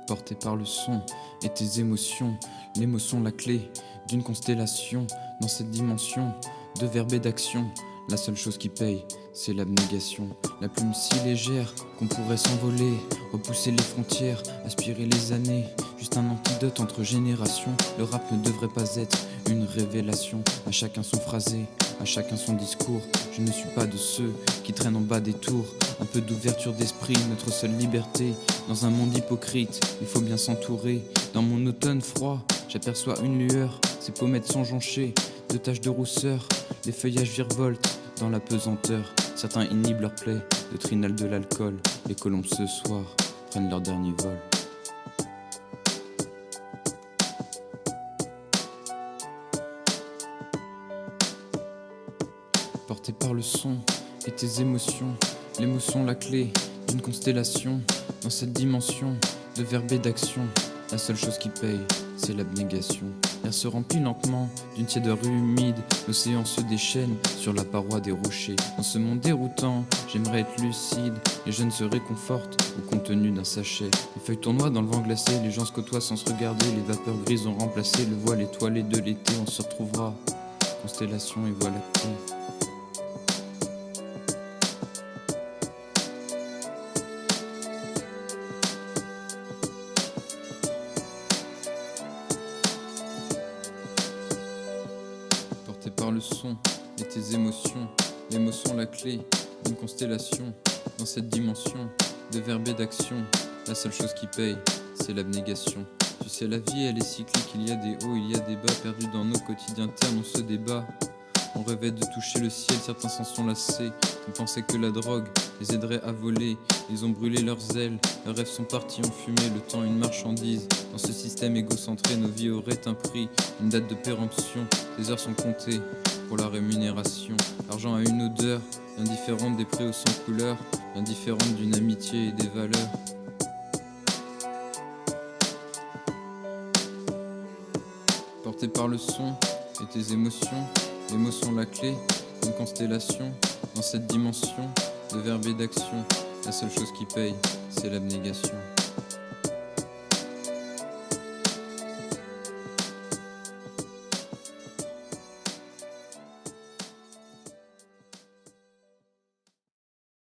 Porté par le son et tes émotions, l'émotion la clé d'une constellation. Dans cette dimension de verbe et d'action, la seule chose qui paye, c'est l'abnégation. La plume si légère qu'on pourrait s'envoler, repousser les frontières, aspirer les années. Juste un antidote entre générations. Le rap ne devrait pas être une révélation. À chacun son phrasé, à chacun son discours. Je ne suis pas de ceux qui traînent en bas des tours. Un peu d'ouverture d'esprit, notre seule liberté. Dans un monde hypocrite, il faut bien s'entourer. Dans mon automne froid, j'aperçois une lueur. Ces pommettes sont jonchées de taches de rousseur. Les feuillages virevoltent dans la pesanteur. Certains inhibent leur plaie de trinal de l'alcool. Les colombes ce soir prennent leur dernier vol. Porté par le son et tes émotions, l'émotion la clé d'une constellation. Dans cette dimension de verbe et d'action, la seule chose qui paye, c'est l'abnégation. L'air se remplit lentement d'une tiédeur humide. L'océan se déchaîne sur la paroi des rochers. Dans ce monde déroutant, j'aimerais être lucide. Les jeunes se réconfortent au contenu d'un sachet. Les feuilles tournoient dans le vent glacé. Les gens se côtoient sans se regarder. Les vapeurs grises ont remplacé le voile étoilé de l'été. On se retrouvera, constellation et voie lactée. Porté par le son et tes émotions, l'émotion la clé d'une constellation. Dans cette dimension de verbe et d'action, la seule chose qui paye, c'est l'abnégation. Tu sais, la vie elle est cyclique, il y a des hauts, il y a des bas. Perdus dans nos quotidiens ternes, on se débat. On rêvait de toucher le ciel, certains s'en sont lassés. Ils pensaient que la drogue les aiderait à voler. Ils ont brûlé leurs ailes, leurs rêves sont partis en fumée. Le temps une marchandise, dans ce système égocentré. Nos vies auraient un prix, une date de péremption. Les heures sont comptées pour la rémunération. L'argent a une odeur, bien différente des prix aux 100 couleurs, bien différente d'une amitié et des valeurs. Porté par le son et tes émotions, l'émotion la clé d'une constellation. Dans cette dimension de verbe et d'action, la seule chose qui paye, c'est l'abnégation.